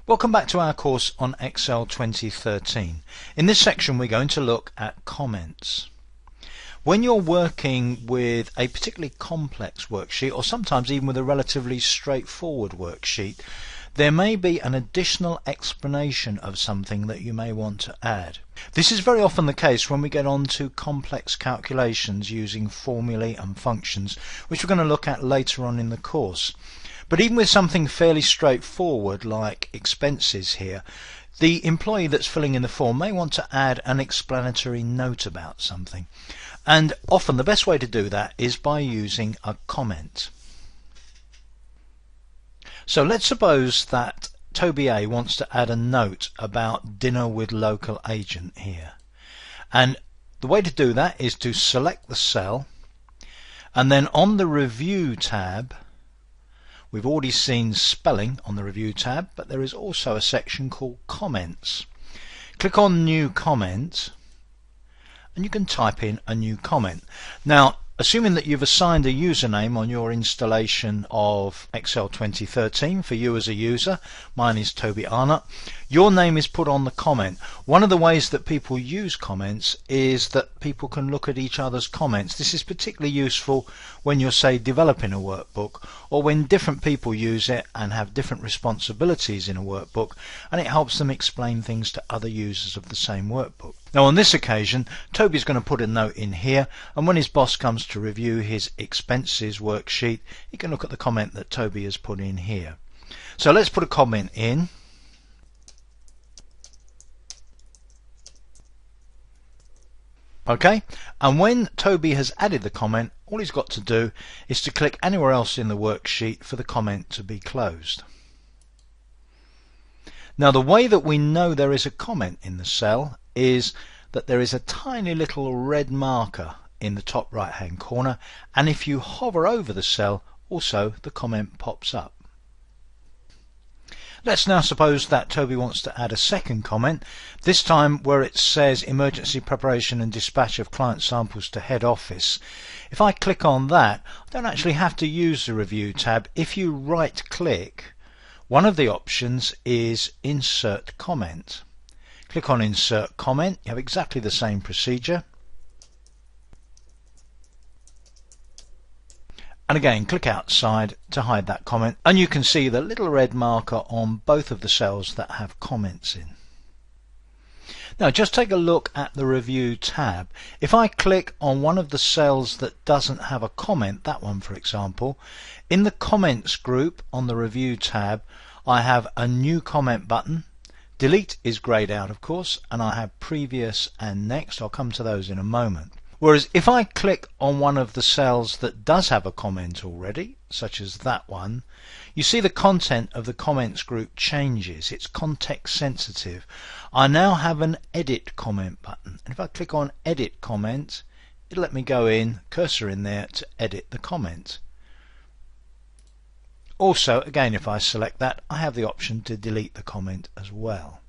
Welcome back to our course on Excel 2013. In this section we're going to look at comments. When you're working with a particularly complex worksheet, or sometimes even with a relatively straightforward worksheet, there may be an additional explanation of something that you may want to add. This is very often the case when we get on to complex calculations using formulae and functions, which we're going to look at later on in the course. But even with something fairly straightforward like expenses here, the employee that's filling in the form may want to add an explanatory note about something. And often the best way to do that is by using a comment. So let's suppose that Toby A wants to add a note about dinner with local agent here. And the way to do that is to select the cell, and then on the Review tab, we've already seen spelling on the Review tab, but there is also a section called Comments. Click on New Comment and you can type in a new comment. Now, assuming that you've assigned a username on your installation of Excel 2013 for you as a user, mine is Toby Arnott, your name is put on the comment. One of the ways that people use comments is that people can look at each other's comments. This is particularly useful when you're, say, developing a workbook, or when different people use it and have different responsibilities in a workbook, and it helps them explain things to other users of the same workbook. Now on this occasion, Toby's going to put a note in here, and when his boss comes to review his expenses worksheet, he can look at the comment that Toby has put in here. So let's put a comment in. Okay, and when Toby has added the comment, all he's got to do is to click anywhere else in the worksheet for the comment to be closed. Now the way that we know there is a comment in the cell is that there is a tiny little red marker in the top right hand corner, and if you hover over the cell, also the comment pops up. Let's now suppose that Toby wants to add a second comment, this time where it says emergency preparation and dispatch of client samples to head office. If I click on that, I don't actually have to use the Review tab. If you right click, one of the options is Insert Comment. Click on Insert Comment, you have exactly the same procedure. And again, click outside to hide that comment, and you can see the little red marker on both of the cells that have comments in. Now just take a look at the Review tab. If I click on one of the cells that doesn't have a comment, that one for example, in the Comments group on the Review tab, I have a New Comment button. Delete is greyed out, of course, and I have Previous and Next. I'll come to those in a moment. Whereas if I click on one of the cells that does have a comment already, such as that one, you see the content of the comments group changes. It's context sensitive. I now have an Edit Comment button, and if I click on Edit Comment, it'll let me go in, cursor in there, to edit the comment. Also, again, if I select that, I have the option to delete the comment as well.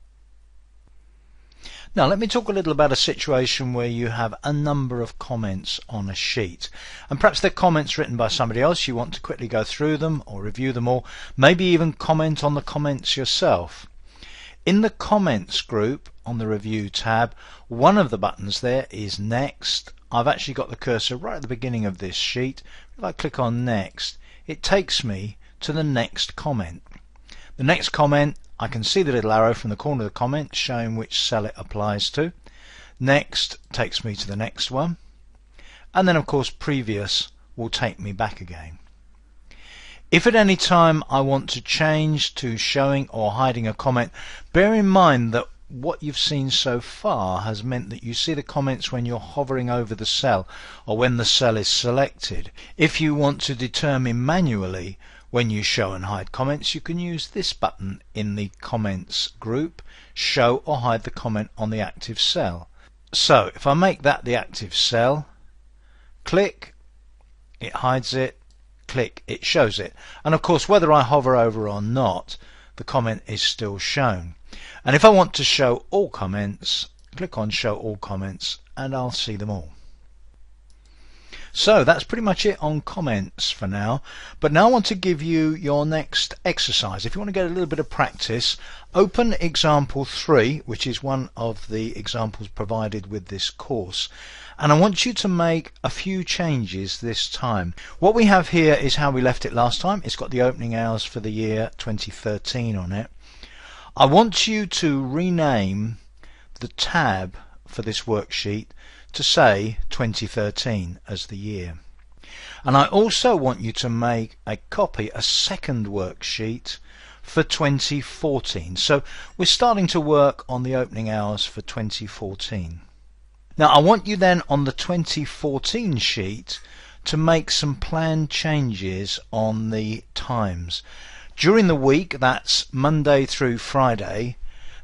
Now let me talk a little about a situation where you have a number of comments on a sheet, and perhaps they're comments written by somebody else. You want to quickly go through them or review them all, maybe even comment on the comments yourself. In the Comments group on the Review tab, one of the buttons there is Next. I've actually got the cursor right at the beginning of this sheet. If I click on Next, it takes me to the next comment. The next comment, I can see the little arrow from the corner of the comment showing which cell it applies to. Next takes me to the next one, and then of course Previous will take me back again. If at any time I want to change to showing or hiding a comment, bear in mind that what you've seen so far has meant that you see the comments when you're hovering over the cell or when the cell is selected. If you want to determine manually when you show and hide comments, you can use this button in the Comments group, show or hide the comment on the active cell. So if I make that the active cell, click, it hides it, click, it shows it. And of course, whether I hover over or not, the comment is still shown. And if I want to show all comments, click on Show All Comments and I'll see them all. So that's pretty much it on comments for now, but now I want to give you your next exercise. If you want to get a little bit of practice, open example 3, which is one of the examples provided with this course, and I want you to make a few changes this time. What we have here is how we left it last time. It's got the opening hours for the year 2013 on it. I want you to rename the tab for this worksheet to say 2013 as the year. And I also want you to make a copy, a second worksheet for 2014. So we're starting to work on the opening hours for 2014. Now I want you then on the 2014 sheet to make some planned changes on the times. During the week, that's Monday through Friday,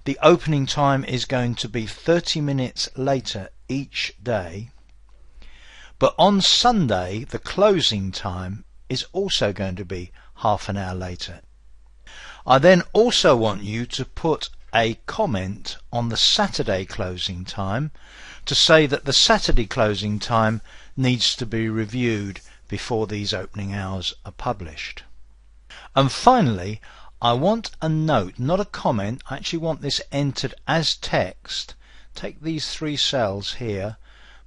the opening time is going to be 30 minutes later each day, but on Sunday the closing time is also going to be half an hour later. I then also want you to put a comment on the Saturday closing time to say that the Saturday closing time needs to be reviewed before these opening hours are published. And finally, I want a note, not a comment. I actually want this entered as text. Take these 3 cells here,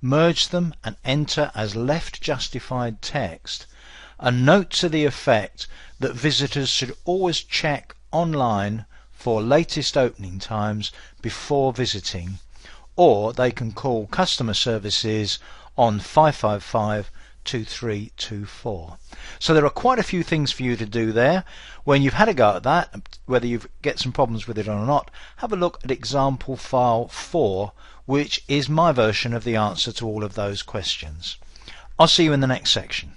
merge them and enter as left justified text a note to the effect that visitors should always check online for latest opening times before visiting, or they can call customer services on 555-2324. So there are quite a few things for you to do there. When you've had a go at that, whether you get some problems with it or not, have a look at example file 4, which is my version of the answer to all of those questions. I'll see you in the next section.